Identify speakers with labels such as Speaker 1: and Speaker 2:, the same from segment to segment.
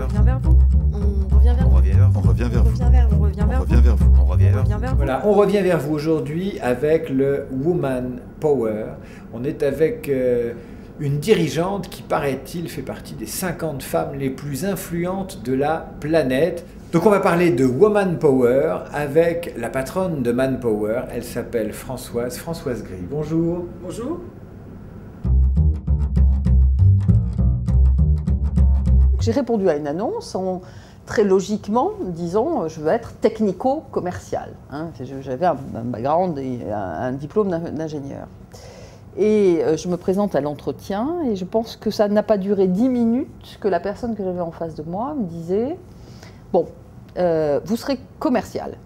Speaker 1: vers vous. On revient vers vous.
Speaker 2: On revient vers vous.
Speaker 1: On revient vers vous. On revient vers vous.
Speaker 2: On revient vers vous.
Speaker 3: Voilà, on revient vers vous aujourd'hui avec le Woman Power. On est avec une dirigeante qui, paraît-il, fait partie des 50 femmes les plus influentes de la planète. Donc on va parler de Woman Power avec la patronne de Manpower. Elle s'appelle Françoise Gris. Bonjour.
Speaker 4: Bonjour. J'ai répondu à une annonce très logiquement disant je veux être technico-commercial. J'avais un background et un diplôme d'ingénieur. Et je me présente à l'entretien et je pense que ça n'a pas duré 10 minutes que la personne que j'avais en face de moi me disait « Bon, vous serez commercial ».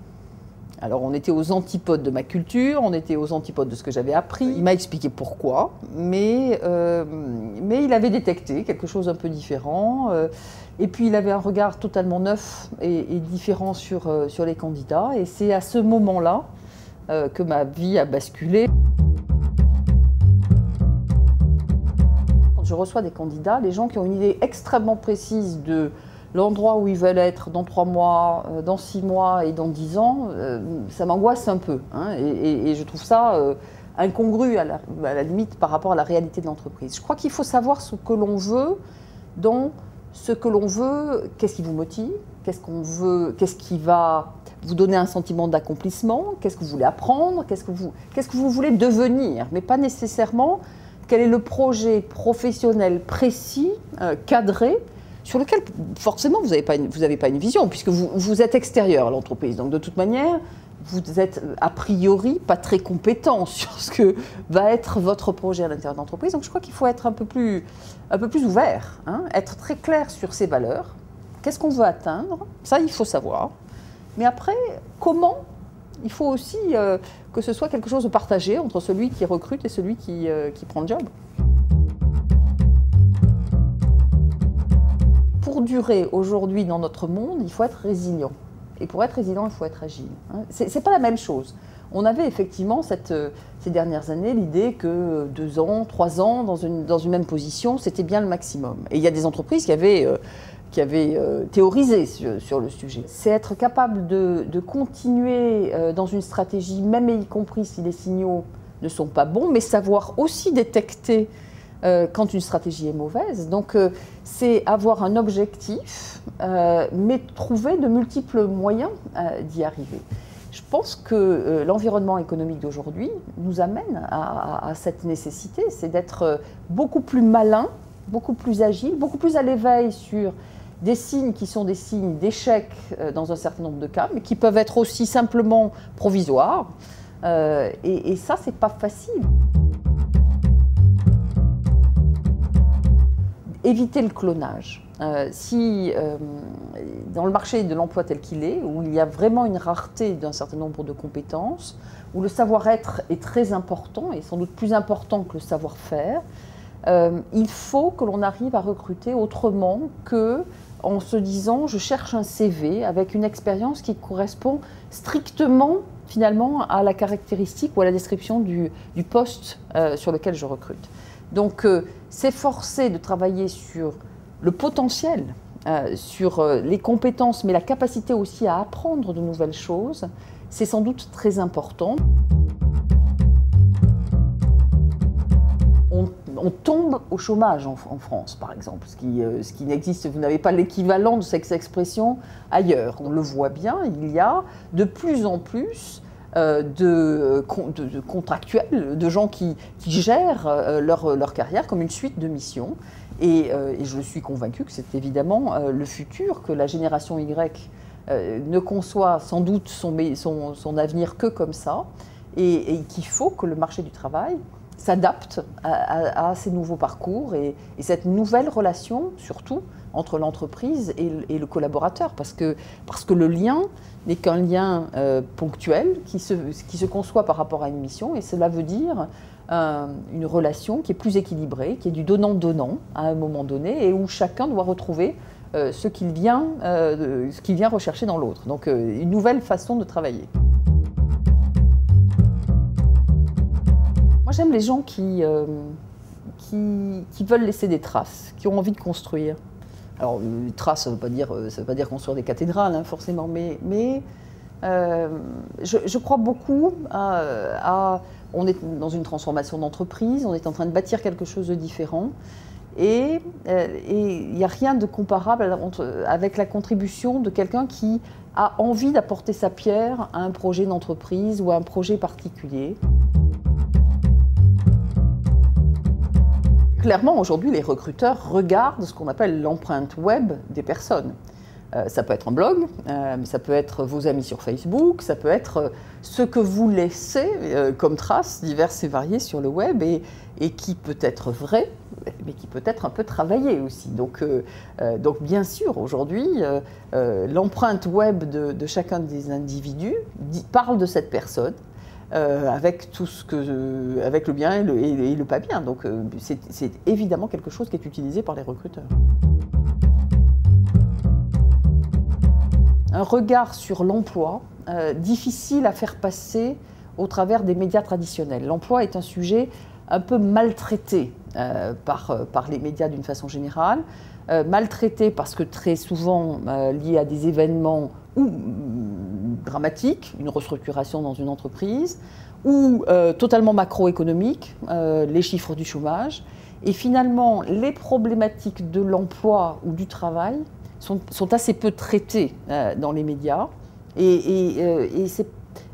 Speaker 4: Alors on était aux antipodes de ma culture, on était aux antipodes de ce que j'avais appris. Il m'a expliqué pourquoi, mais il avait détecté quelque chose un peu différent. Et puis il avait un regard totalement neuf et différent sur les candidats. Et c'est à ce moment-là que ma vie a basculé. Quand je reçois des candidats, les gens qui ont une idée extrêmement précise de l'endroit où ils veulent être dans 3 mois, dans 6 mois et dans 10 ans, ça m'angoisse un peu. Et je trouve ça incongru à la limite par rapport à la réalité de l'entreprise. Je crois qu'il faut savoir ce que l'on veut dans ce que l'on veut, qu'est-ce qui vous motive, qu'est-ce qu'on veut, qu'est-ce qui va vous donner un sentiment d'accomplissement, qu'est-ce que vous voulez apprendre, qu'est-ce que vous voulez devenir, mais pas nécessairement quel est le projet professionnel précis, cadré, sur lequel, forcément, vous n'avez pas une vision, puisque vous êtes extérieur à l'entreprise. Donc, de toute manière, vous êtes a priori pas très compétent sur ce que va être votre projet à l'intérieur de l'entreprise. Donc, je crois qu'il faut être un peu plus ouvert, être très clair sur ses valeurs. Qu'est-ce qu'on veut atteindre? Ça, il faut savoir. Mais après, comment? Il faut aussi que ce soit quelque chose de partagé entre celui qui recrute et celui qui prend le job. Pour durer aujourd'hui dans notre monde, il faut être résilient. Et pour être résilient, il faut être agile. C'est pas la même chose. On avait effectivement ces dernières années l'idée que 2 ans, 3 ans dans une même position, c'était bien le maximum. Et il y a des entreprises qui avaient théorisé sur le sujet. C'est être capable de continuer dans une stratégie, même et y compris si les signaux ne sont pas bons, mais savoir aussi détecter quand une stratégie est mauvaise. Donc c'est avoir un objectif, mais trouver de multiples moyens d'y arriver. Je pense que l'environnement économique d'aujourd'hui nous amène à cette nécessité, c'est d'être beaucoup plus malin, beaucoup plus agile, beaucoup plus à l'éveil sur des signes qui sont des signes d'échec dans un certain nombre de cas, mais qui peuvent être aussi simplement provisoires. Et ça, c'est pas facile. Éviter le clonage. Dans le marché de l'emploi tel qu'il est, où il y a vraiment une rareté d'un certain nombre de compétences, où le savoir-être est très important, et sans doute plus important que le savoir-faire, il faut que l'on arrive à recruter autrement qu'en se disant « je cherche un CV avec une expérience qui correspond strictement finalement à la caractéristique ou à la description du poste sur lequel je recrute ». Donc, s'efforcer de travailler sur le potentiel, sur les compétences, mais la capacité aussi à apprendre de nouvelles choses, c'est sans doute très important. On tombe au chômage en France, par exemple, ce qui n'existe, vous n'avez pas l'équivalent de cette expression ailleurs. On le voit bien, il y a de plus en plus de contractuels, de gens qui gèrent leur carrière comme une suite de missions. Et je suis convaincue que c'est évidemment le futur, que la génération Y ne conçoit sans doute son avenir que comme ça, et qu'il faut que le marché du travail s'adapte à ces nouveaux parcours et cette nouvelle relation, surtout, entre l'entreprise et le collaborateur, parce que le lien n'est qu'un lien ponctuel qui se conçoit par rapport à une mission, et cela veut dire une relation qui est plus équilibrée, qui est du donnant-donnant à un moment donné, et où chacun doit retrouver ce qu'il vient rechercher dans l'autre. Donc une nouvelle façon de travailler. Moi j'aime les gens qui veulent laisser des traces, qui ont envie de construire. Alors, trace, ça veut pas dire construire des cathédrales, hein, forcément, mais je crois beaucoup on est dans une transformation d'entreprise, on est en train de bâtir quelque chose de différent, et il n'y a rien de comparable avec la contribution de quelqu'un qui a envie d'apporter sa pierre à un projet d'entreprise ou à un projet particulier. Clairement, aujourd'hui, les recruteurs regardent ce qu'on appelle l'empreinte web des personnes. Ça peut être un blog, mais ça peut être vos amis sur Facebook, ça peut être ce que vous laissez comme traces diverses et variées sur le web et qui peut être vrai, mais qui peut être un peu travaillé aussi. Donc bien sûr, aujourd'hui, l'empreinte web de chacun des individus parle de cette personne. Avec tout avec le bien et le pas bien. Donc c'est évidemment quelque chose qui est utilisé par les recruteurs. Un regard sur l'emploi, difficile à faire passer au travers des médias traditionnels. L'emploi est un sujet un peu maltraité par les médias d'une façon générale, maltraité parce que très souvent lié à des événements dramatiques, une restructuration dans une entreprise, ou totalement macroéconomique, les chiffres du chômage. Et finalement, les problématiques de l'emploi ou du travail sont assez peu traitées dans les médias. Et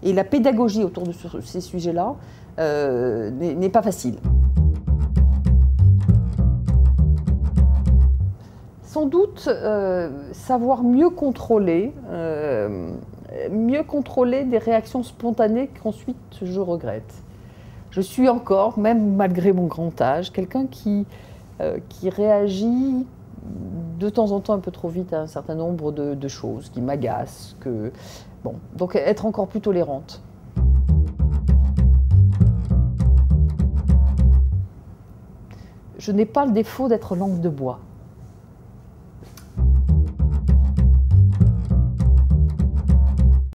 Speaker 4: la pédagogie autour de ces sujets-là n'est pas facile. Sans doute savoir mieux contrôler des réactions spontanées qu'ensuite je regrette. Je suis encore, même malgré mon grand âge, quelqu'un qui réagit de temps en temps un peu trop vite à un certain nombre de choses qui m'agacent. Bon, donc être encore plus tolérante. Je n'ai pas le défaut d'être langue de bois.